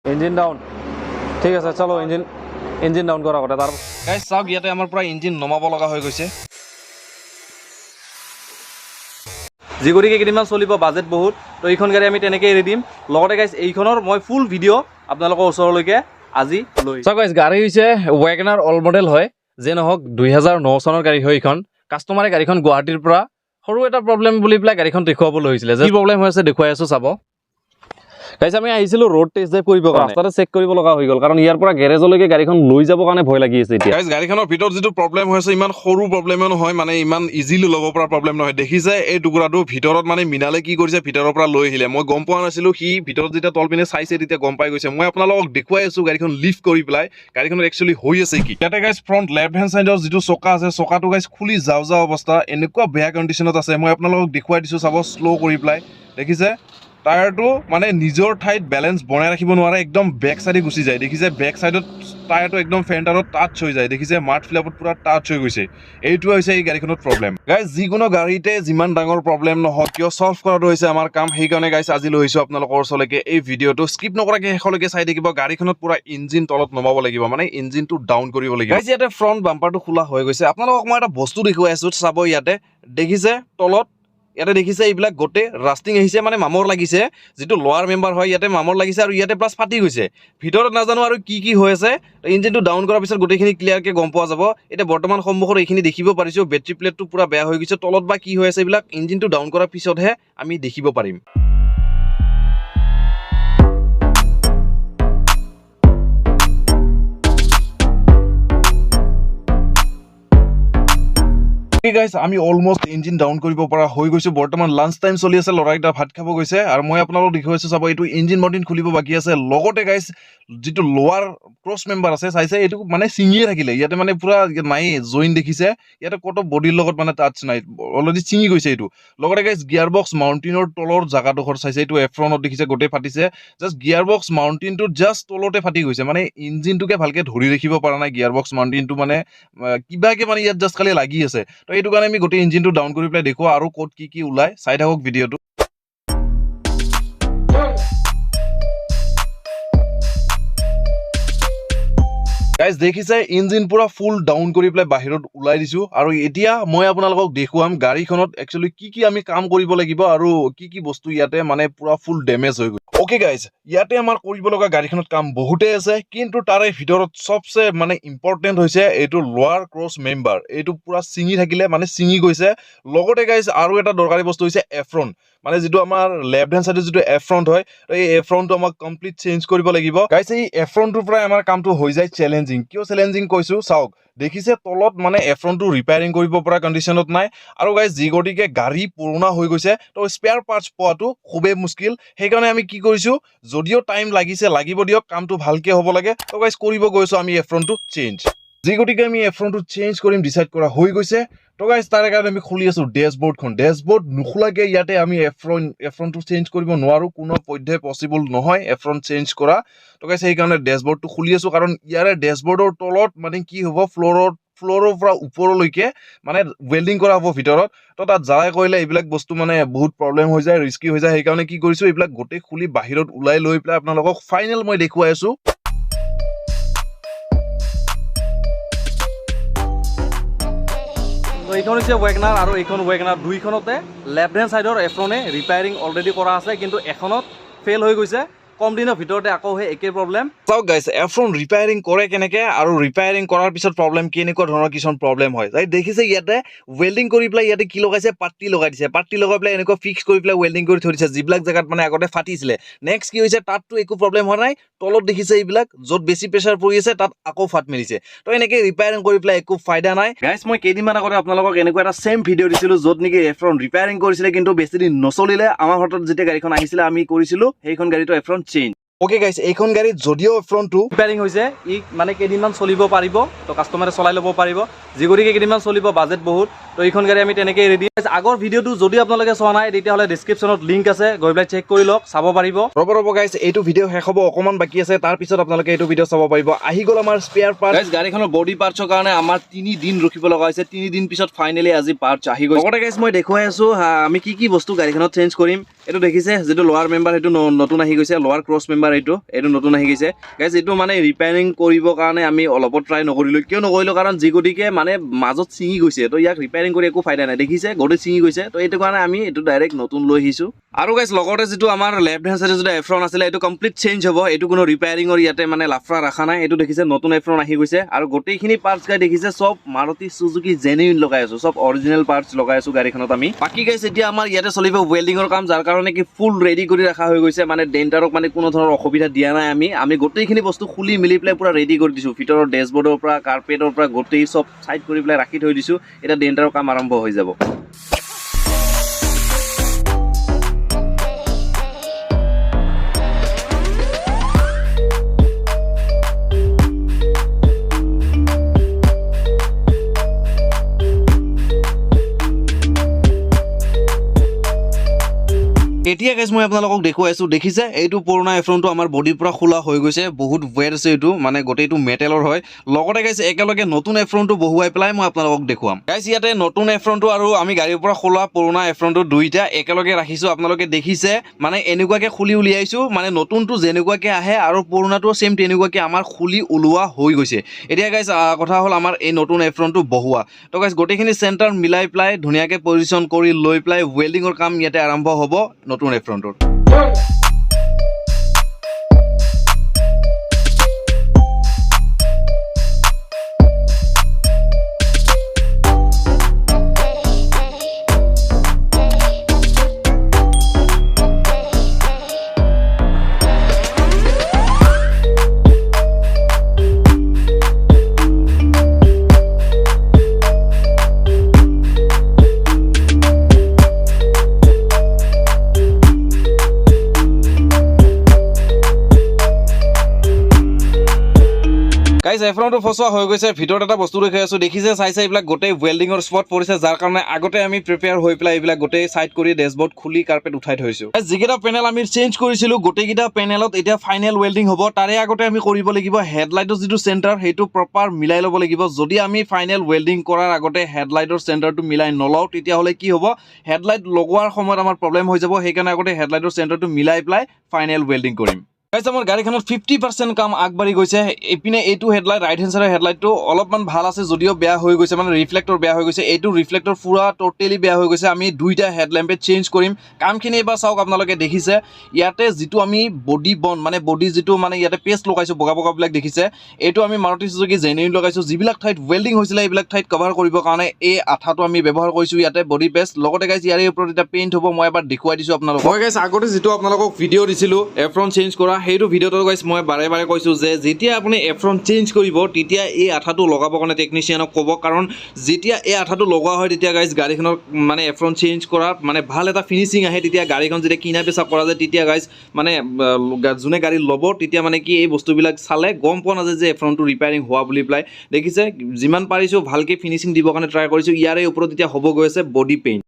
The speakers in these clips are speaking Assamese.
ইঞ্জিন ডাউন ঠিক আছে চলো ইঞ্জিন ডাউন কৰা কথা তাৰ গাইস চাওক ইয়াতে আমাৰ পুৰা ইঞ্জিন নমাব লগা হৈ গৈছে জিগুৰি কেইদিনমান চলিব বাজেট বহুত তো এইখন গাড়ী আমি তেনেকৈ এৰি দিম লগতে গাইস এইখনৰ মই ফুল ভিডিঅ' আপোনালোকৰ ওচৰলৈকে আজি লৈ চাওক গাইস গাড়ী হৈছে ৱেগনাৰ অল্ড মডেল হয় যে নহওক 2009 চনৰ গাড়ী হয় এইখন কাষ্টমাৰে গাড়ীখন গুৱাহাটীৰ পৰা সৰু এটা প্ৰব্লেম বুলি পেলাই গাড়ীখন দেখুৱাবলৈ হৈছিলে যে প্ৰব্লেম হৈ আছে দেখুৱাই আছো চাব গাইস আমি আহিছিলো ৰোড টেষ্ট ড্ৰাইভ কৰিব কাৰণে ৰাস্তাতে চেক কৰিব লগা হৈ গল কাৰণ ইয়াৰ পৰা গ্যাৰেজলৈকে গাড়ীখন লৈ যাব কাৰণে ভয় লাগি আছে এতিয়া গাইস গাড়ীখনৰ ভিতৰত যেটো প্ৰব্লেম হৈছে ইমান সৰু প্ৰব্লেম নহয় মানে ইমান ইজিলি ল'ব পৰা প্ৰব্লেম নহয় দেখিছে এই টুকুৰাটো ভিতৰত মানে মিনালে কি কৰিছে ভিতৰৰ পৰা লৈ আহিলে মই গম পোৱা নাছিলো কি ভিতৰত যেতিয়া তলপিনে চাইছে তেতিয়া গম পাই গৈছে মই আপোনালোকক দেখুৱাই আছো গাড়ীখন লিফ্ট কৰি পেলাই গাড়ীখনৰ একচুয়ালি হৈ আছে কি ইয়াতে গাইস ফ্ৰন্ট লেফট হ্যান্ড সাইডৰ যেটো চকা আছে চকাটো গাইস খুলি যাও অৱস্থা এনেকুৱা বেয়া কন্ডিশনত আছে মই আপোনালোকক দেখুৱাই দিছো চাব স্লো কৰি পেলাই দেখিছে টায়াৰটো মানে নিজৰ ঠাইত ব্যালেন্স বনাই ৰাখিব নোৱাৰে একদম বেক সাইডে গুচি যায় দেখিছে বেক সাইডত টায়াৰটো একদম ফেন্টাৰত টাচ হৈ যায় দেখিছে মাৰ্ট ফ্ল্যাপত পুৰা টাচ হৈ গৈছে এইটো হৈছে এই গাড়ীখনৰ প্ৰব্লেম গাইস যিকোনো গাড়ীতে যিমান ডাঙৰ প্ৰব্লেম নহওক কিয় সলভ কৰাটো হৈছে আমাৰ কাম সেইকাৰণে গাইস আজি লৈছো আপোনালোকৰ ওচৰলৈকে এই ভিডিঅটো স্কিপ নকৰাকে শেষলৈকে চাই থাকিব গাড়ীখনত পুৰা ইঞ্জিন তলত নমাব লাগিব মানে ইঞ্জিনটো ডাউন কৰিব লাগিব গাইস ইয়াতে ফ্ৰন্ট বাম্পাৰটো খোলা হৈ গৈছে আপোনালোকক মই এটা বস্তু দেখুৱাই আছো চাব ইয়াতে দেখিছে তলত ইয়াতে দেখিছে এইবিলাক গোটে ৰাস্টিং আহিছে মানে মামৰ লাগিছে যেটো লোৱাৰ মেম্বাৰ হয় ইয়াতে মামৰ লাগিছে আৰু ইয়াতে প্লাস ফাটি গৈছে ভিতৰত নাজানো আৰু কি হৈ আছে ইঞ্জিনটো ডাউন কৰাৰ পিছত গোটেখিনি ক্লিয়াৰকে গম পোৱা যাব এটা বৰ্তমান সম্মুখৰ এইখিনি দেখিব পাৰিছো বেটাৰি প্লেটটো পুৰা বেয়া হৈ গৈছে তলত বা কি হৈ আছে এইবিলাক ইঞ্জিনটো ডাউন কৰাৰ পিছতহে আমি দেখিব পাৰিম Okay guys আমি অলমোস্ট ইঞ্জিন ডাউন কৰিব পৰা হৈ গৈছো বৰ্তমান লাঞ্চ টাইম চলি আছে লৰাইটা ভাত খাব গৈছে আৰু মই আপোনালোকক দেখুৱাইছো চাব এইটো ইঞ্জিন মডিন খুলিব বাকি আছে লগতে গাইস যেটো লোৱাৰ ক্ৰছ মেম্বাৰ আছে চাইছে এইটো মানে চিঙিয়ে থাকিলে ইয়াতে মানে পুৰা নাই জইন দেখিছে ইয়াতে কত বডিৰ লগত মানে টাচ নাই অলৰেডি চিঙি গৈছে এইটো লগতে গাইস গিয়াৰ বক্স মাউন্টিনৰ তলৰ জাগাটো চাইছে এইটো এফ্ৰনত দেখিছে গোটে ফাটিছে জাস্ট গিয়াৰ বক্স মাউন্টিনটো জাস্ট তলতে ফাটি গৈছে মানে ইঞ্জিনটোকে ভালকে ধৰি ৰাখিব পৰা নাই গিয়াৰ বক্স মাউন্টিনটো মানে কিবাকে মানে ইয়াত জাস্ট খালি লাগি আছে তো এইটো কাৰণে আমি গোটে ইঞ্জিনটো ডাউন কৰি পেলাই দেখো আৰু কোড কি ওলাই চাই থাকক ভিডিঅটো গাইস দেখিছে ইঞ্জিন পুৰা ফুল ডাউন কৰি পেলাই বাহিৰত ওলাই দিছো আৰু এতিয়া মই আপোনালোকক দেখুৱাম গাড়ীখনত একচুয়ালি কি আমি কাম কৰিব লাগিব আৰু কি বস্তু ইয়াতে মানে পুৰা ফুল ড্যামেজ হৈ গৈ ওকে গাইস ইয়াতে আমাৰ কৰিব লগা গাড়ীখনত কাম বহুতে আছে কিন্তু তাৰে ভিতৰত সবচে মানে ইম্পৰ্টেন্ট হৈছে এইটো লোৱাৰ ক্ৰছ মেম্বাৰ এইটো পুৰা চিঙি থাকিলে মানে চিঙি গৈছে লগতে গাইস আৰু এটা দৰকাৰী বস্তু হৈছে এফ্ৰন মানে যেটো আমাৰ লেফট হ্যান্ড সাইডে যেটো এফ্ৰন্ট হয় এই এফ্ৰন্টটো আমাক কমপ্লিট চেঞ্জ কৰিব লাগিব গাইস এই এফ্ৰন্টৰ পৰা আমাৰ কামটো হৈ যায় চ্যালেঞ্জিং কিয় চ্যালেঞ্জিং কৈছো চাওক দেখিছে তলত মানে এফ্ৰন্টটো ৰিপেয়াৰিং কৰিব পৰা কন্ডিশনত নাই আৰু গাইস যি গটিকে গাড়ী পুৰণা হৈ গৈছে তো স্পেয়াৰ পাৰ্টস পোৱাটো খুবেই মুশকিল সেইকাৰণে আমি কি কৰিছো যদিও টাইম লাগিছে লাগিব দিয়ক কামটো ভালকে হ'ব লাগে তো গাইস কৰিব গৈছো আমি এফ্ৰন্টটো চেঞ্জ যি গটিকে আমি এফ্ৰন্টটো চেঞ্জ কৰিম ডিসাইড কৰা হৈ গৈছে তো গাইস তাৰে কাৰণে আমি খুলি আছো ড্যাশবোৰ্ড নুখুলাকে ইয়াতে আমি এফ্ৰন্টটো চেঞ্জ কৰিব নোৱাৰো কোনো পদ্ধতি পসিবল নহয় এফ্ৰন্ট চেঞ্জ কৰা তো গাইস এই কাৰণে ড্যাশবোৰ্ডটো খুলি আছো কাৰণ ইয়াৰে ড্যাশবোৰ্ডৰ তলত মানে কি হ'ব ফ্লোৰৰ পৰা ওপৰলৈকে মানে ওয়েল্ডিং কৰা হ'ব ভিতৰত তো তাত যাই কইলে এইবিলাক বস্তু মানে বহুত প্ৰবলেম হৈ যায় ৰিস্কি হৈ যায় সেই কাৰণে কি কৰিছো এইবিলাক গোটে খুলি বাহিৰত উলাই লৈ পেলাই আপোনালোকক ফাইনাল মই দেখুৱাই আছো তো এইখন হৈছে ৱেগনাৰ আৰু এইখন ৱেগনাৰ দুইখনতে লেফট হ্যান্ড সাইডৰ এফ্ৰনে ৰিপেয়াৰিং অলৰেডি কৰা আছে কিন্তু এখনত ফেল হৈ গৈছে কম দিনৰ ভিতৰতে আকৌ হে একে প্ৰবলেম চাওক গাইস এফ্ৰন ৰিপেয়াৰিং কৰে কেনেকে আৰু ৰিপেয়াৰিং কৰাৰ পিছত প্ৰবলেম কেনেকুৱা ধৰণৰ কিছন প্ৰবলেম হয় তাই দেখিছে ইয়াতে ওয়েল্ডিং কৰি পেলাই ইয়াতে কি লগাইছে পাট্টি লগাই দিছে পাট্টি লগাই পেলাই এনেকুৱা ফিক্স কৰি পেলাই ওয়েল্ডিং কৰি থৈ দিছে যিবিলাক জায়গাত মানে আগতে ফাটিছিলে নেক্সট কি হৈছে তাতটো একো প্ৰবলেম হোৱা নাই তলত দেখিছে এইবিলাক যত বেছি প্ৰেছাৰ পৰি আছে তাত আকৌ ফাট মেলিছে তো এনেকে ৰিপেয়াৰিং কৰি পেলাই একো ফায়দা নাই গাইস মই কেইদিনমান আগতে আপোনালোকক এনেকুৱা এটা সেম ভিডিঅ দিছিলো যত নেকি এফ্ৰন ৰিপেয়াৰিং কৰিছিলে কিন্তু বেছি দিন নচলিলে আমাৰ হাতত যেতিয়া গাড়ীখন আহিছিলে আমি কৰিছিলো সেইখন গাড়ীটো এফ্ৰন চেঞ্জ ওকে গাইস এইখন গাড়ী যদিও এফ্ৰনটো ৰিপেয়াৰিং হৈছে ই মানে কেইদিনমান চলিব পাৰিব তো কাস্টমাৰে চলাই ল'ব পাৰিব জিগুৰি কেইদিনমান চলিব বাজেট বহুত তো এইখন গাড়ী আমি তেনেকৈ এৰি দিম আগৰ ভিডিঅ'টো যদি আপোনালোকে চোৱা নাই তেতিয়াহ'লে ডেছক্ৰিপশ্যনত লিংক আছে গৈ পেলাই চেক কৰি লওক চাব পাৰিব ৰ'ব গাইস এইটো ভিডিঅ' শেষ হ'ব অকমান বাকি আছে তাৰ পিছত আপোনালোকে এইটো ভিডিঅ' চাব পাৰিব আহি গ'ল আমাৰ স্পেয়াৰ পাৰ্টস গাইস গাড়ীখনৰ বডি পাৰ্টছৰ কাৰণে আমাৰ 3 দিন ৰখিব লগা হৈছে 3 দিন পিছত ফাইনালি আজি পাৰ্টছ আহি গ'ল লগতে গাইস মই দেখুৱাই আছো আমি কি বস্তু গাড়ীখনত চেঞ্জ কৰিম এটো দেখিছে যেটো লোৱাৰ মেম্বাৰ হেতু নতুন আহি গৈছে লোৱাৰ ক্ৰছ মেম্বাৰ বাম্পাৰ এইটো নতুন আহি গৈছে গাইজ এইটো মানে ৰিপেয়াৰিং কৰিবৰ কাৰণে আমি অলপত ট্ৰাই নকৰিলোঁ কিয় নকৰিলোঁ কাৰণ যি গতিকে মানে মাজত ছিঙি গৈছে তো ইয়াক ৰিপেয়াৰিং কৰি একো ফাইদা নাই দেখিছে গোটেই ছিঙি গৈছে তো এইটো কাৰণে আমি এইটো ডাইৰেক্ট নতুন লৈ আহিছোঁ আৰু গাইজ লগতে যিটো আমাৰ লেফ্ট হেণ্ড চাইডে যিটো এফ্ৰন আছিলে এইটো কমপ্লিট চেঞ্জ হ'ব এইটো কোনো ৰিপেয়াৰিঙৰ ইয়াতে মানে লাফৰা ৰখা নাই এইটো দেখিছে নতুন এফ্ৰন আহি গৈছে আৰু গোটেইখিনি পাৰ্টছ গাই দেখিছে চব মাৰুতি সুজুকি জেনুইন লগাই আছোঁ চব অৰিজিনেল পাৰ্টছ লগাই আছোঁ গাড়ীখনত আমি বাকী গাইজ এতিয়া আমাৰ ইয়াতে চলিব ৱেল্ডিঙৰ কাম যাৰ কাৰণে কি ফুল ৰেডি কৰি ৰখা হৈ গৈছে মানে ডেণ্টাৰক মানে কোনো ধৰণৰ অসুবিধা দিয়া নাই আমি গোটেইখিনি বস্তু খুলি মিলি পেলাই পুৰা ৰেডি কৰি দিছোঁ ভিতৰৰ ডেছবৰ্ডৰ পৰা কাৰ্পেটৰ পৰা গোটেই চব চাইড কৰি পেলাই ৰাখি থৈ দিছোঁ এতিয়া ডেণ্টাৰৰ কাম আৰম্ভ হৈ যাব এতিয়া গাইজ মই আপোনালোকক দেখুৱাইছোঁ দেখিছে এইটো পুৰণা এফ্ৰনটো আমাৰ বডিৰ পৰা খোলা হৈ গৈছে বহুত ৱেট আছে এইটো মানে গোটেইটো মেটেলৰ হয় লগতে গাইজ একেলগে নতুন এফ্ৰনটো বহুৱাই পেলাই মই আপোনালোকক দেখুৱাম গাইজ ইয়াতে নতুন এফ্ৰনটো আৰু আমি গাড়ীৰ পৰা খোলা পুৰণা এফ্ৰনটো দুইটা একেলগে ৰাখিছোঁ আপোনালোকে দেখিছে মানে এনেকুৱাকে খুলি উলিয়াইছোঁ মানে নতুনটো যেনেকুৱাকে আহে আৰু পুৰণাটো ছেম তেনেকুৱাকে আমাৰ খুলি ওলোৱা হৈ গৈছে এতিয়া গাইজ কথা হ'ল আমাৰ এই নতুন এফ্ৰনটো বহুৱা তো গাইজ গোটেইখিনি চেণ্টাৰ মিলাই পেলাই ধুনীয়াকৈ পজিশ্যন কৰি লৈ পেলাই ৱেল্ডিঙৰ কাম ইয়াতে আৰম্ভ হ'ব নতুন এফ্ৰনটোৰ গাইজ এফ্ৰনটো ফচোৱা হৈ গৈছে ভিতৰত এটা বস্তু দেখাই আছোঁ দেখিছে চাই এইবিলাক গোটেই ৱেল্ডিঙৰ স্পট পৰিছে যাৰ কাৰণে আগতে আমি প্ৰিপেয়াৰ হৈ পেলাই এইবিলাক গোটেই চাইড কৰি ডেছবৰ্ড খুলি কাৰ্পেট উঠাই থৈছোঁ যিকেইটা পেনেল আমি চেঞ্জ কৰিছিলোঁ গোটেইকেইটা পেনেলত এতিয়া ফাইনেল ৱেল্ডিং হ'ব তাৰে আগতে আমি কৰিব লাগিব হেডলাইটৰ যিটো চেণ্টাৰ সেইটো প্ৰপাৰ মিলাই ল'ব লাগিব যদি আমি ফাইনেল ৱেল্ডিং কৰাৰ আগতে হেডলাইটৰ চেণ্টাৰটো মিলাই নলওঁ তেতিয়াহ'লে কি হ'ব হেডলাইট লগোৱাৰ সময়ত আমাৰ প্ৰব্লেম হৈ যাব সেইকাৰণে আগতে হেডলাইটৰ চেণ্টাৰটো মিলাই পেলাই ফাইনেল ৱেল্ডিং কৰিম গাইজ আমাৰ গাড়ীখনত 50% কাম আগবাঢ়ি গৈছে এইপিনে এইটো হেডলাইট ৰাইট হেণ্ড চাইডৰ হেডলাইটটো অলপমান ভাল আছে যদিও বেয়া হৈ গৈছে মানে ৰিফ্লেক্টৰ বেয়া হৈ গৈছে এইটো ৰিফ্লেক্টৰ পুৰা টোটেলি বেয়া হৈ গৈছে আমি দুইটা হেডলেম্পে চেঞ্জ কৰিম কামখিনি এবাৰ চাওক আপোনালোকে দেখিছে ইয়াতে যিটো আমি বডি বন মানে বডি যিটো মানে ইয়াতে পেষ্ট লগাইছোঁ বগা বগাবিলাক দেখিছে এইটো আমি মাৰুতি সুজুকি জেনুইন লগাইছোঁ যিবিলাক ঠাইত ৱেল্ডিং হৈছিলে এইবিলাক ঠাইত কভাৰ কৰিবৰ কাৰণে এই আঠাটো আমি ব্যৱহাৰ কৰিছোঁ ইয়াতে বডি পেষ্ট লগতে গাইজ ইয়াৰে ওপৰত এটা পেইণ্ট হ'ব মই এবাৰ দেখুৱাই দিছোঁ আপোনালোকক মই গাইজ আগতে যিটো আপোনালোকক ভিডিঅ' দিছিলোঁ এফ্ৰন চেঞ্জ কৰা সেইটো ভিডিঅ'টো গাইজ মই বাৰে বাৰে কৈছোঁ যে যেতিয়া আপুনি এফ্ৰন চেঞ্জ কৰিব তেতিয়া এই আঠাটো লগাবৰ কাৰণে টেকনিচিয়ানক ক'ব কাৰণ যেতিয়া এই আঠাটো লগোৱা হয় তেতিয়া গাইজ গাড়ীখনৰ মানে এফ্ৰন চেঞ্জ কৰাত মানে ভাল এটা ফিনিচিং আহে তেতিয়া গাড়ীখন যেতিয়া কিনা বেচা কৰা যায় তেতিয়া গাইজ মানে যোনে গাড়ী ল'ব তেতিয়া মানে কি এই বস্তুবিলাক চালে গম পোৱা নাযায় যে এফ্ৰনটো ৰিপেয়াৰিং হোৱা বুলি পেলাই দেখিছে যিমান পাৰিছোঁ ভালকৈ ফিনিচিং দিবৰ কাৰণে ট্ৰাই কৰিছোঁ ইয়াৰে ওপৰত এতিয়া হ'ব গৈ আছে বডি পেইণ্ট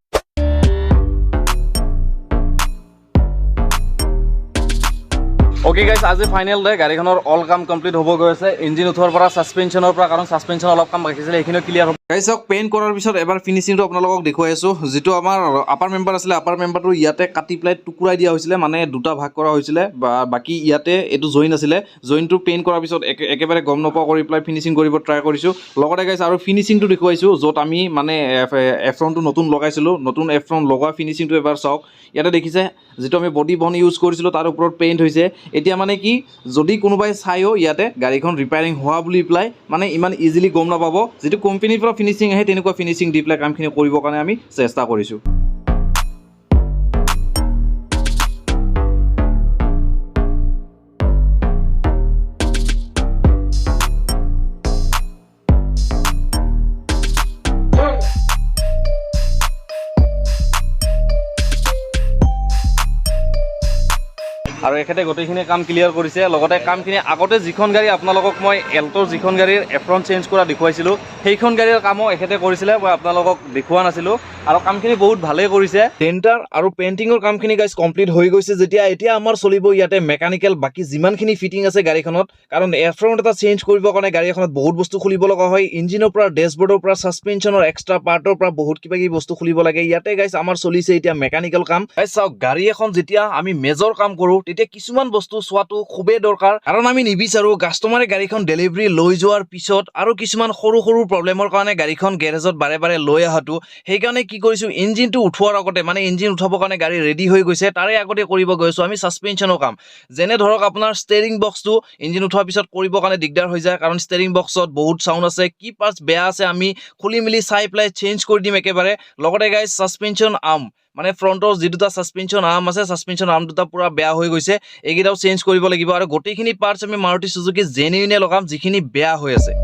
ओके गाइस आज फाइनल डे गाड़ीखনৰ অল কাম কমপ্লিট হ'ব গৈ আছে ইঞ্জিন উঠোৱাৰ পৰা সাসপেনশনৰ পৰা কাৰণ সাসপেনশন অলপ কাম ৰাখিছিলে এইখিনি ক্লিয়াৰ হ'ব গাইস পেইন্ট কৰাৰ পিছত এবাৰ ফিনিশিংটো আপোনালোকক দেখুৱাই আছো যেটো আমাৰ আপাৰ মেম্বাৰ আছিল আপাৰ মেম্বাৰটো ইয়াতে কাটি প্লাই টুকুৰাই দিয়া হৈছিলে মানে দুটা ভাগ কৰা হৈছিলে বাকি ইয়াতে এটো জইন আছিল জইনটো পেইন্ট কৰাৰ পিছত একেবাৰে গম নপা কৰি প্লাই ফিনিশিং কৰিব ট্ৰাই কৰিছো লগতে গাইস আৰু ফিনিশিংটো দেখুৱাইছো যত আমি মানে এফ্ৰনটো নতুন লগাইছিলো নতুন এফ্ৰন লগোৱা ফিনিশিংটো এবাৰ চাওক ইয়াতে দেখিছে যেটো আমি বডি বন ইউজ কৰিছিলো তাৰ ওপৰত পেইন্ট হৈছে এতিয়া মানে কি যদি কোনোবাই চাইও ইয়াতে গাড়ীখন ৰিপেয়াৰিং হোৱা বুলি প্লাই মানে ইমান ইজিলি গম নাপাব যেটো কোম্পানীৰ পৰা ফিনিশিং আহে তেনেকুৱা ফিনিশিং দি প্লাই কামখিনি কৰিবৰ কাৰণে আমি চেষ্টা কৰিছো আৰু এখেতে গোটেইখিনি কাম ক্লিয়াৰ কৰিছে লগতে কামখিনি আগতে যিখন গাড়ী আপোনালোকক মই এল্টোৰ যিখন গাড়ীৰ এফ্ৰন চেঞ্জ কৰা দেখুৱাইছিলোঁ সেইখন গাড়ীৰ কামো এখেতে কৰিছিলে মই আপোনালোকক দেখুৱা নাছিলোঁ আৰু কামখিনি বহুত ভালেই কৰিছে ডেন্টাৰ আৰু পেইন্টিঙৰ কামখিনি গাইজ কমপ্লিট হৈ গৈছে যেতিয়া এতিয়া আমাৰ চলিব ইয়াতে মেকানিকেল বাকি যিমানখিনি ফিটিং আছে গাড়ীখনত কাৰণ এফ্ৰণ্ট এটা চেঞ্জ কৰিবৰ কাৰণে গাড়ী এখনত বহুত বস্তু খুলিব লগা হয় ইঞ্জিনৰ পৰা ডেছবৰ্ডৰ পৰা সাসপেনশনৰ এক্সট্ৰা পাৰ্টৰ পৰা বহুত কিবা কিবি বস্তু খুলিব লাগে ইয়াতে গাইজ আমাৰ চলিছে এতিয়া মেকানিকেল কাম গাইজ চাওক গাড়ী এখন যেতিয়া আমি মেজৰ কাম কৰো তেতিয়া কিছুমান বস্তু চোৱাটো খুবেই দৰকাৰ কাৰণ আমি নিবিচাৰো কাষ্টমাৰে গাড়ীখন ডেলিভাৰী লৈ যোৱাৰ পিছত আৰু কিছুমান সৰু সৰু প্ৰব্লেমৰ কাৰণে গাড়ীখন গেৰেজত বাৰে বাৰে লৈ আহাটো সেইকাৰণে কি কৰিছো ইঞ্জিনটো উঠোৱাৰ আগতে মানে ইঞ্জিন উঠাবৰ কাৰণে গাড়ী ৰেডি হৈ গৈছে তাৰে আগতে কৰিব গৈছো আমি সাসপেনশনৰ কাম যেনে ধৰক আপোনাৰ ষ্টেৰিং বক্সটো ইঞ্জিন উঠোৱাৰ পিছত কৰিবৰ কাৰণে দিগদাৰ হৈ যায় কাৰণ ষ্টেৰিং বক্সত বহুত সাউণ্ড আছে কি পাৰ্টস বেয়া আছে আমি খুলি মিলি চাই পেলাই চেঞ্জ কৰি দিম একেবাৰে লগতে গাইজ সাসপেনশন আৰ্ম মানে ফ্ৰণ্টৰ যি দুটা সাসপেনশন আৰ্ম আছে সাসপেনশন আৰ্ম দুটা পুৰা বেয়া হৈ গৈছে এইকেইটাও চেঞ্জ কৰিব লাগিব আৰু গোটেইখিনি পাৰ্টস আমি মাৰুতি সুজুকি জেনুইনে লগাম যিখিনি বেয়া হৈ আছে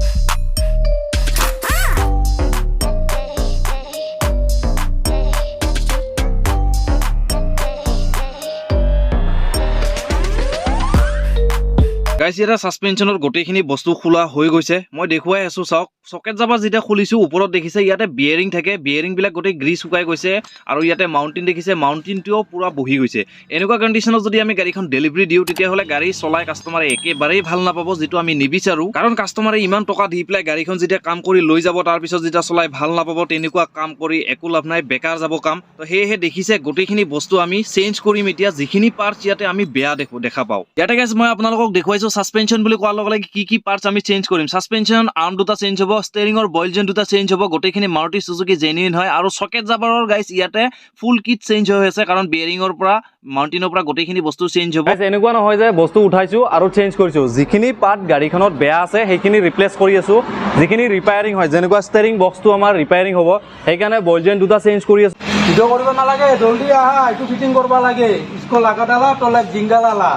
গাইজ এটা সাসপেনশনৰ গোটেইখিনি বস্তু খোলা হৈ গৈছে মই দেখুৱাই আছো চাওক সকেট জাবা যেতিয়া খুলিছো ওপৰত দেখিছে ইয়াতে বিয়াৰিং থাকে বিয়াৰিং বিলাক গোটেই গ্ৰীজ শুকাই গৈছে আৰু ইয়াতে মাউন্টেন দেখিছে মাউন্টেনটোও পুৰা বহি গৈছে এনেকুৱা কণ্ডিশ্যনত যদি আমি গাড়ীখন ডেলিভাৰী দিওঁ তেতিয়াহ'লে গাড়ী চলাই কাষ্টমাৰে একেবাৰেই ভাল নাপাব যিটো আমি নিবিচাৰো কাৰণ কাষ্টমাৰে ইমান টকা দি পেলাই গাড়ীখন যেতিয়া কাম কৰি লৈ যাব তাৰ পিছত যেতিয়া চলাই ভাল নাপাব তেনেকুৱা কাম কৰি একো লাভ নাই বেকাৰ যাব কাম তো সেয়েহে দেখিছে গোটেইখিনি বস্তু আমি চেঞ্জ কৰিম এতিয়া যিখিনি পাৰ্টস ইয়াতে আমি বেয়া দেখা পাওঁ ইয়াতে গাইজ মই আপোনালোকক দেখুৱাইছো সাসপেনশন বুলি কোৱাৰ লগে লগে কি পাৰ্টস আমি চেঞ্জ কৰিম সাসপেনশন আৰ্ম দুটা চেঞ্জ হ'ব ষ্টেৰিঙৰ বইল জেন দুটা চেঞ্জ হ'ব গোটেইখিনি মাৰুতি সুজুকি জেনুইন হয় আৰু সকেট জাবাৰৰ গাইজ ইয়াতে ফুল কিট চেঞ্জ হৈ আছে কাৰণ বিয়াৰিঙৰ পৰা মাউন্টেনৰ পৰা গোটেইখিনি বস্তু চেঞ্জ হ'ব এনেকুৱা নহয় যে বস্তু উঠাইছো আৰু চেঞ্জ কৰিছো যিখিনি পাৰ্ট গাড়ীখনত বেয়া আছে সেইখিনি ৰিপ্লেচ কৰি আছো যিখিনি ৰিপেয়াৰিং হয় যেনেকুৱা ষ্টেৰিং বক্সটো আমাৰ ৰিপেয়াৰিং হ'ব সেইকাৰণে বইল জেন দুটা চেঞ্জ কৰি আছো ভিডিও কৰিব নালাগে জলদি আহা এইটো ফিটিং কৰিব লাগে ইসকো লাগাডালা তলে জিংগালালা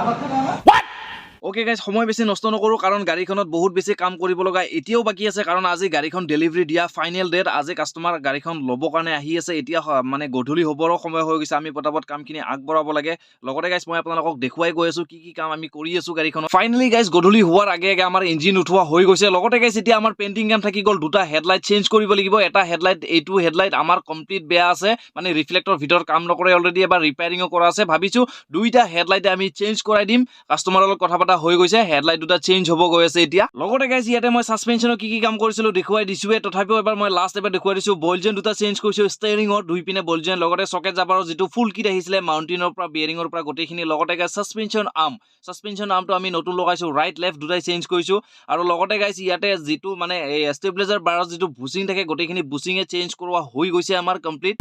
ওকে গাইজ সময় বেছি নষ্ট নকৰো কাৰণ গাড়ীখনত বহুত বেছি কাম কৰিব লগা এতিয়াও বাকী আছে কাৰণ আজি গাড়ীখন ডেলিভাৰী দিয়া ফাইনেল ডেট আজি কাষ্টমাৰ গাড়ীখন ল'বৰ কাৰণে আহি আছে এতিয়া মানে গধূলি হ'বৰো সময় হৈ গৈছে আমি পটাপট কামখিনি আগবঢ়াব লাগে লগতে গাইজ মই আপোনালোকক দেখুৱাই গৈ আছো কি কাম আমি কৰি আছো গাড়ীখনত ফাইনেলি গাইজ গধূলি হোৱাৰ আগে আগে আমাৰ ইঞ্জিন উঠোৱা হৈ গৈছে লগতে গাইজ এতিয়া আমাৰ পেইণ্টিং কাম থাকি গ'ল দুটা হেডলাইট চেঞ্জ কৰিব লাগিব এটা হেডলাইট এইটো হেডলাইট আমাৰ কমপ্লিট বেয়া আছে মানে ৰিফ্লেক্টৰ ভিতৰত কাম নকৰে অলৰেডি এবাৰ ৰিপেয়াৰিঙো কৰা আছে ভাবিছো দুইটা হেডলাইট আমি চেঞ্জ কৰাই দিম কাষ্টমাৰৰ লগত কথা হৈ গৈছে হেডলাইট দুটা চেঞ্জ হ'ব গৈ আছে এতিয়া লগতে গাইজ ইয়াতে মই সাসপেনশনৰ কি কাম কৰিছিলো দেখুৱাই দিছোৱে তথাপিও এবাৰ মই লাষ্ট এবাৰ দেখুৱাই দিছো বইল জেন দুটা চেঞ্জ কৰিছো ষ্টেৰিঙৰ দুই পিনে বইল জেন লগতে সকেট জাবাৰৰ যিটো ফুল কিট আহিছিলে মাউন্টেনৰ পৰা বিয়াৰিঙৰ পৰা গোটেইখিনি লগতে গাইজ সাসপেনশন আৰ্মটো আমি নতুন লগাইছো ৰাইট লেফট দুটাই চেঞ্জ কৰিছো আৰু লগতে গাইজ ইয়াতে যিটো মানে এই ষ্টেবিলাইজাৰ বাৰৰ যিটো বুচিং থাকে গোটেইখিনি বুচিঙে চেঞ্জ কৰোৱা হৈ গৈছে আমাৰ কমপ্লিট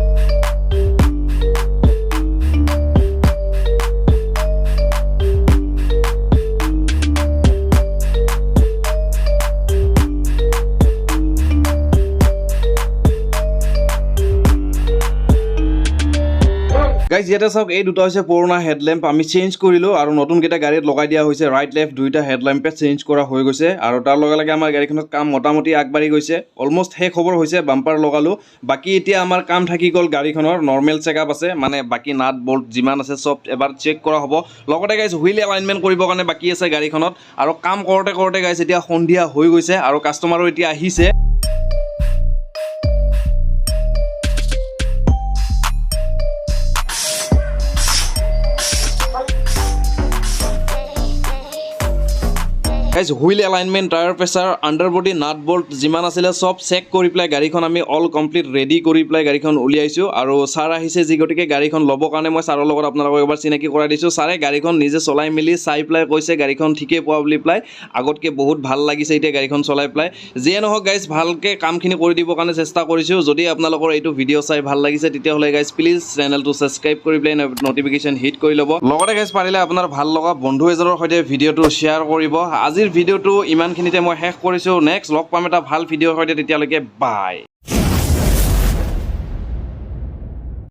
গাইজ ইয়াতে চাওক এই দুটা হৈছে পুৰণা হেডলেম্প আমি চেঞ্জ কৰিলো আৰু নতুনকেইটা গাড়ীত লগাই দিয়া হৈছে ৰাইট লেফট দুইটা হেডলেম্পে চেঞ্জ কৰা হৈ গৈছে আৰু তাৰ লগে লগে আমাৰ গাড়ীখনত কাম মোটামুটি আগবাঢ়ি গৈছে অলমোষ্ট শেষ খবৰ হৈছে বাম্পাৰ লগালো বাকী এতিয়া আমাৰ কাম থাকি গ'ল গাড়ীখনৰ নৰ্মেল চেকআপ আছে মানে বাকী নাট বল্ট যিমান আছে চব এবাৰ চেক কৰা হ'ব লগতে গাইজ হুইল এলাইনমেণ্ট কৰিবৰ কাৰণে বাকী আছে গাড়ীখনত আৰু কাম কৰোঁতে গাইজ এতিয়া সন্ধিয়া হৈ গৈছে আৰু কাষ্টমাৰো এতিয়া আহিছে guys wheel alignment tyre pressure underbody nut bolt যিমান আছিলে চব চেক কৰি পেলাই গাড়ীখন আমি অল কমপ্লিট ৰেডি কৰি পেলাই গাড়ীখন উলিয়াইছোঁ আৰু ছাৰ আহিছে যি গতিকে গাড়ীখন ল'বৰ কাৰণে মই ছাৰৰ লগত আপোনালোকক এবাৰ চিনাকি কৰাই দিছোঁ ছাৰে গাড়ীখন নিজে চলাই মেলি চাই পেলাই কৈছে গাড়ীখন ঠিকেই পোৱা বুলি পেলাই আগতকৈ বহুত ভাল লাগিছে এতিয়া গাড়ীখন চলাই পেলাই যিয়ে নহওক গাইজ ভালকৈ কামখিনি কৰি দিবৰ কাৰণে চেষ্টা কৰিছোঁ যদি আপোনালোকৰ এইটো ভিডিঅ' চাই ভাল লাগিছে তেতিয়াহ'লে গাইজ প্লিজ চেনেলটো ছাবস্ক্ৰাইব কৰি পেলাই নটিফিকেশ্যন হিট কৰি ল'ব লগতে গাইজ পাৰিলে আপোনাৰ ভাল লগা বন্ধু এজনৰ সৈতে ভিডিঅ'টো শ্বেয়াৰ কৰিব আজিৰ ভিডিঅ'টো ইমানখিনিতে মই শেষ কৰিছোঁ নেক্সট লগ পাম এটা ভাল ভিডিঅ'ৰ সৈতে তেতিয়ালৈকে বাই